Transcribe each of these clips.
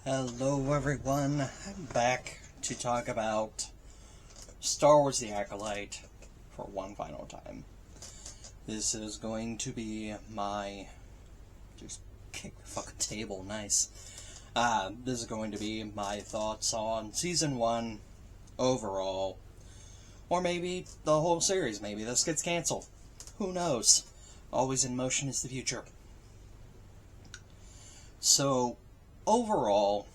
Hello everyone, I'm back to talk about Star Wars The Acolyte for one final time. This is going to be my... just kick the fucking table, nice. This is going to be my thoughts on Season 1 overall. Or maybe the whole series, maybe this gets cancelled. Who knows? Always in motion is the future. So, overall,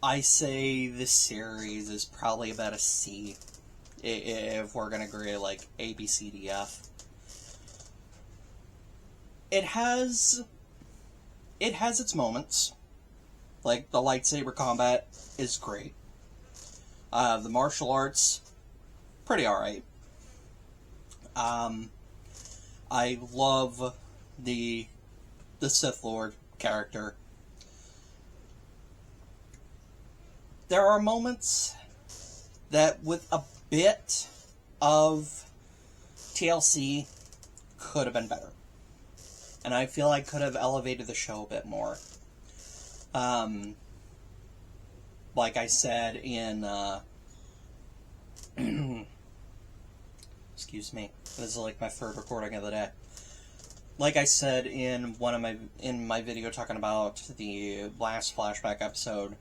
I say this series is probably about a C, if we're gonna grade like A, B, C, D, F. It has its moments. Like, the lightsaber combat is great. The martial arts, pretty alright. I love the Sith Lord character. There are moments that with a bit of TLC could have been better. And I feel I could have elevated the show a bit more. Like I said in, excuse me, this is like my third recording of the day. Like I said in my video talking about the last flashback episode,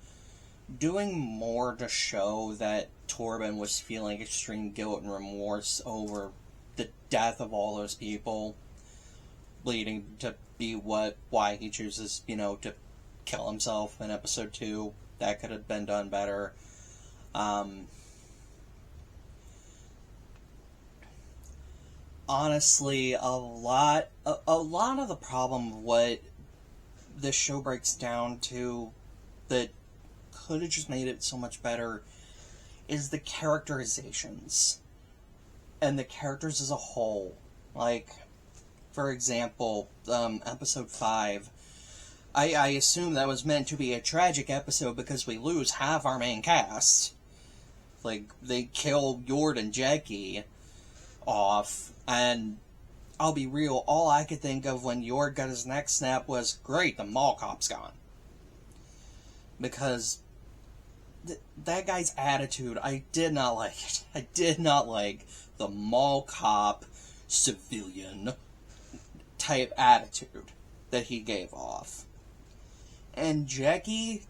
doing more to show that Torben was feeling extreme guilt and remorse over the death of all those people, leading to be why he chooses, to kill himself in episode 2. That could have been done better. Honestly, a lot of the problem of what this show breaks down to that could have just made it so much better is the characterizations and the characters as a whole. Like, for example, episode 5, I assume that was meant to be a tragic episode because we lose half our main cast. Like, they kill Yord and Jackie off, and I'll be real, all I could think of when Yord got his neck snapped was, great, the mall cop's gone. Because that guy's attitude, I did not like it. I did not like the mall cop, civilian type attitude that he gave off. And Jackie,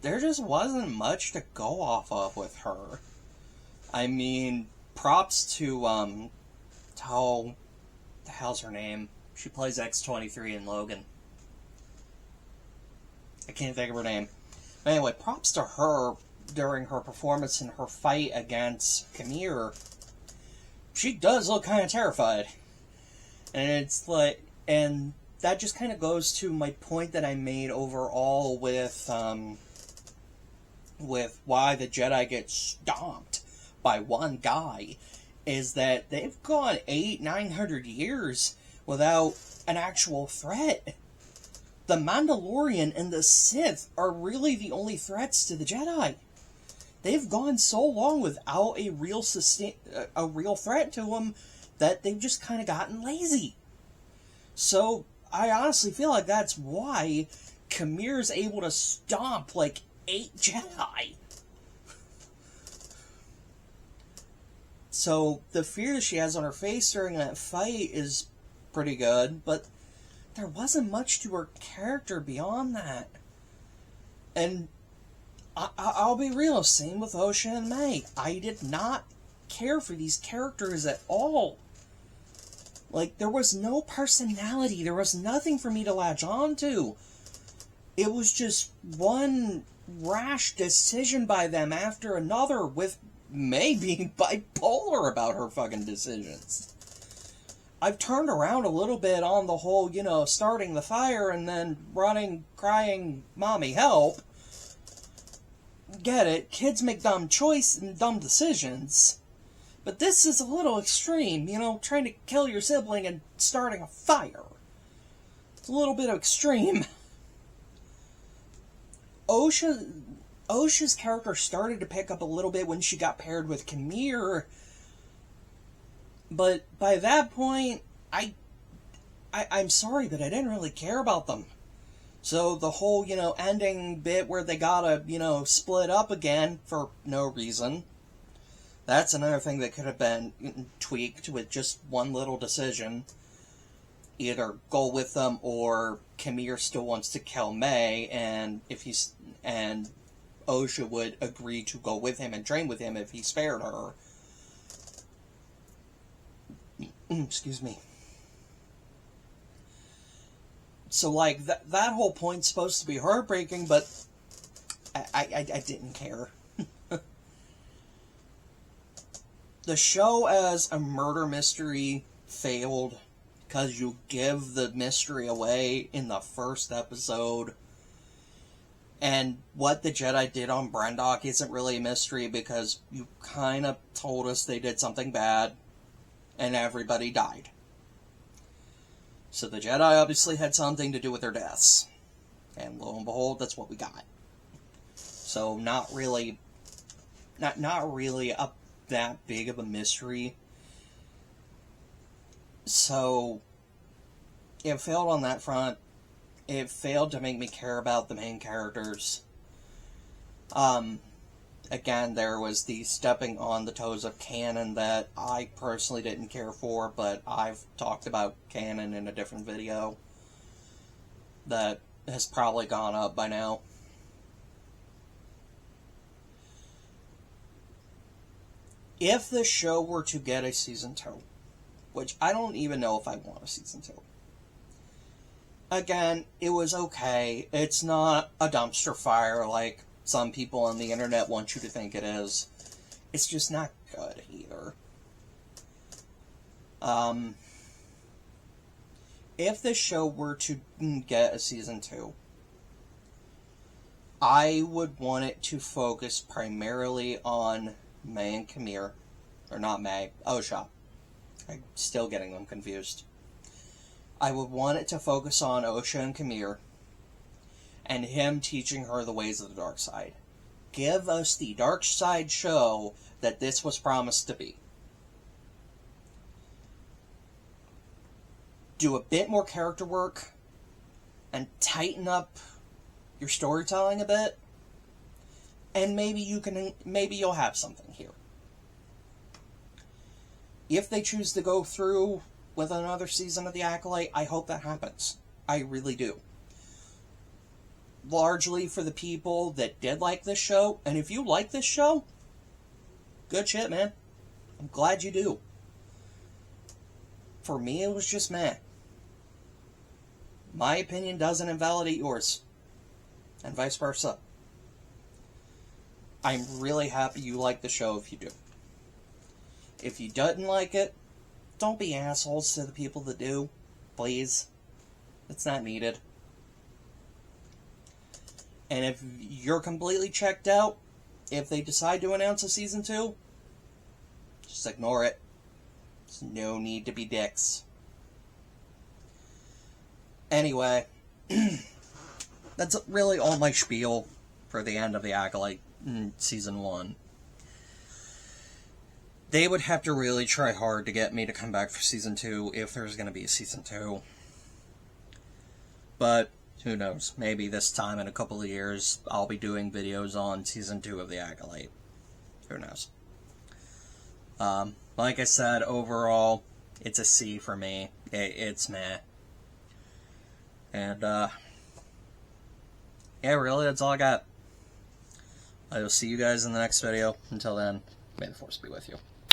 there just wasn't much to go off of with her. I mean, props to, the hell's her name? She plays X-23 in Logan. I can't think of her name. But anyway, props to her during her performance in her fight against Khmer. She does look kind of terrified. And it's like, and that just kind of goes to my point that I made overall with why the Jedi get stomped by one guy, is that they've gone 800-900 years without an actual threat. The Mandalorian and the Sith are really the only threats to the Jedi. They've gone so long without a real threat to them that they've just kind of gotten lazy. So I honestly feel like that's why Khmer's able to stomp like 8 Jedi. So the fear that she has on her face during that fight is pretty good, but there wasn't much to her character beyond that. And I'll be real, same with Ocean and May. I did not care for these characters at all. Like, there was no personality. There was nothing for me to latch on to. It was just one rash decision by them after another, with May being bipolar about her fucking decisions. I've turned around a little bit on the whole, starting the fire and then running, crying, "Mommy, help." Get it, kids make dumb choices and dumb decisions. But this is a little extreme, trying to kill your sibling and starting a fire. It's a little bit extreme. Osha's character started to pick up a little bit when she got paired with Khmer, but by that point, I'm sorry, but I didn't really care about them. So the whole, ending bit where they gotta, split up again for no reason, that's another thing that could have been tweaked with just one little decision. Either go with them, or Kamir still wants to kill May, and and Osha would agree to go with him and train with him if he spared her. Excuse me. So, like, that whole point's supposed to be heartbreaking, but I didn't care. The show as a murder mystery failed because you give the mystery away in the first episode. And what the Jedi did on Brendok isn't really a mystery because you kind of told us they did something bad and everybody died. So the Jedi obviously had something to do with their deaths. And lo and behold, that's what we got. So not really that big of a mystery. So it failed on that front. It failed to make me care about the main characters. Again, there was the stepping on the toes of canon that I personally didn't care for, but I've talked about canon in a different video that has probably gone up by now. If the show were to get a season 2, which I don't even know if I want a season 2. Again, it was okay. It's not a dumpster fire like some people on the internet want you to think it is. It's just not good either. If the show were to get a season 2, I would want it to focus primarily on May and Kamir. Or not May, Osha. I'm still getting them confused. I would want it to focus on Osha and Kamir, and him teaching her the ways of the dark side. Give us the dark side show that this was promised to be. Do a bit more character work, and tighten up your storytelling a bit, and maybe you'll have something here. If they choose to go through with another season of The Acolyte, I hope that happens. I really do. Largely for the people that did like this show, and if you like this show, good shit, man. I'm glad you do. For me, it was just meh. My opinion doesn't invalidate yours, and vice versa. I'm really happy you like the show if you do. If you didn't like it, don't be assholes to the people that do. Please. It's not needed. And if you're completely checked out, if they decide to announce a season 2, just ignore it. There's no need to be dicks. Anyway, that's really all my spiel for the end of The Acolyte Season 1. They would have to really try hard to get me to come back for Season 2 if there's going to be a Season 2. But, who knows, maybe this time in a couple of years, I'll be doing videos on Season 2 of The Acolyte. Who knows. Like I said, overall, it's a C for me. It's meh. And, yeah, really, that's all I got. I will see you guys in the next video. Until then, may the Force be with you.